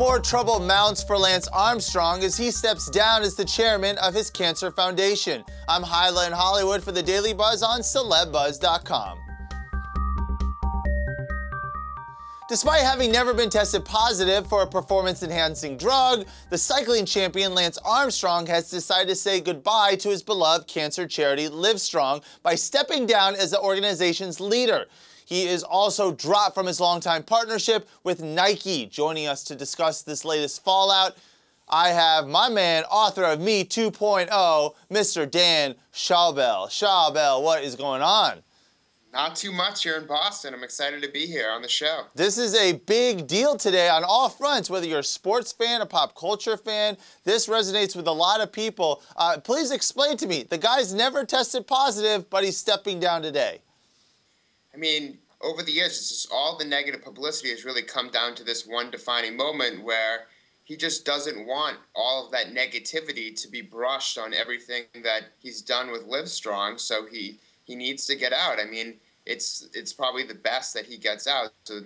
More trouble mounts for Lance Armstrong as he steps down as the chairman of his cancer foundation. I'm Hyla in Hollywood for the Daily Buzz on CelebBuzz.com. Despite having never been tested positive for a performance-enhancing drug, the cycling champion Lance Armstrong has decided to say goodbye to his beloved cancer charity Livestrong by stepping down as the organization's leader. He is also dropped from his longtime partnership with Nike. Joining us to discuss this latest fallout, I have my man, author of Me 2.0, Mr. Dan Schawbel. Schawbel, what is going on? Not too much here in Boston. I'm excited to be here on the show. This is a big deal today on all fronts, whether you're a sports fan, a pop culture fan. This resonates with a lot of people. Please explain to me, the guy's never tested positive, but he's stepping down today. I mean, over the years, it's just all the negative publicity has really come down to this one defining moment where he just doesn't want all of that negativity to be brushed on everything that he's done with Livestrong, so he needs to get out. I mean, it's probably the best that he gets out, so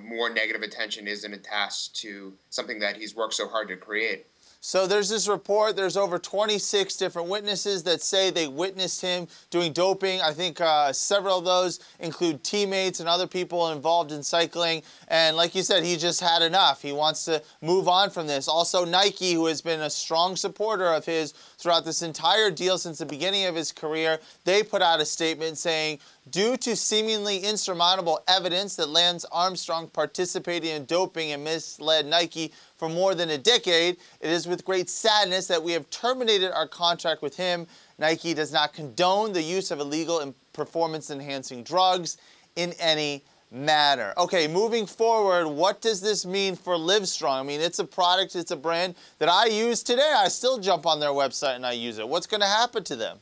more negative attention isn't attached to something that he's worked so hard to create. So there's this report, there's over 26 different witnesses that say they witnessed him doing doping. I think several of those include teammates and other people involved in cycling. And like you said, he just had enough. He wants to move on from this. Also, Nike, who has been a strong supporter of his throughout this entire deal since the beginning of his career, they put out a statement saying, due to seemingly insurmountable evidence that Lance Armstrong participated in doping and misled Nike for more than a decade, it is with great sadness that we have terminated our contract with him. Nike does not condone the use of illegal and performance-enhancing drugs in any manner. Okay, moving forward, what does this mean for Livestrong? I mean, it's a product, it's a brand that I use today. I still jump on their website and I use it. What's going to happen to them?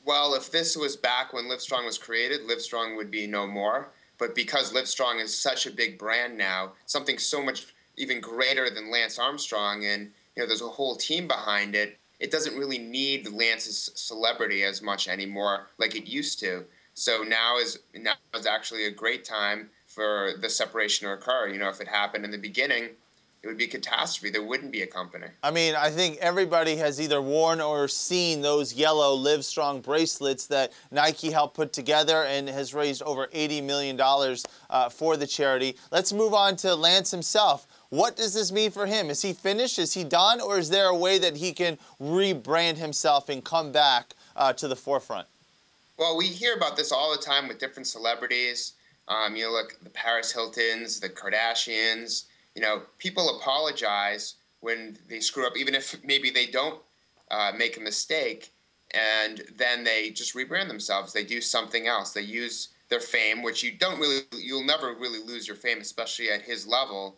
Well, if this was back when Livestrong was created, Livestrong would be no more. But because Livestrong is such a big brand now, something so much even greater than Lance Armstrong, and there's a whole team behind it, it doesn't really need Lance's celebrity as much anymore like it used to. So now is actually a great time for the separation to occur. If it happened in the beginning, it would be a catastrophe. There wouldn't be a company. I mean, I think everybody has either worn or seen those yellow Livestrong bracelets that Nike helped put together and has raised over $80 million for the charity. Let's move on to Lance himself. What does this mean for him? Is he finished? Is he done? Or is there a way that he can rebrand himself and come back to the forefront? Well, we hear about this all the time with different celebrities. Look, the Paris Hiltons, the Kardashians. People apologize when they screw up, even if maybe they don't make a mistake, and then they just rebrand themselves. They do something else. They use their fame, which you'll never really lose your fame, especially at his level.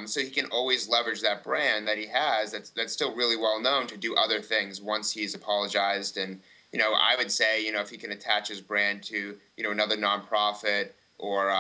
So he can always leverage that brand that he has that's still really well known to do other things once he's apologized. And, I would say, if he can attach his brand to, another nonprofit or,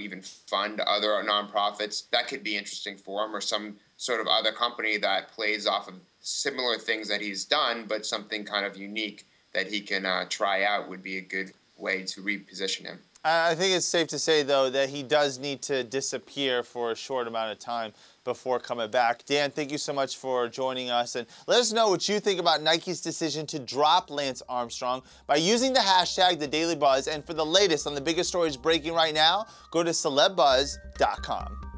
even fund other nonprofits, that could be interesting for him, or some sort of other company that plays off of similar things that he's done, but something kind of unique that he can try out would be a good way to reposition him. I think it's safe to say, though, that he does need to disappear for a short amount of time before coming back. Dan, thank you so much for joining us. And let us know what you think about Nike's decision to drop Lance Armstrong by using the hashtag #TheDailyBuzz. And for the latest on the biggest stories breaking right now, go to CelebBuzz.com.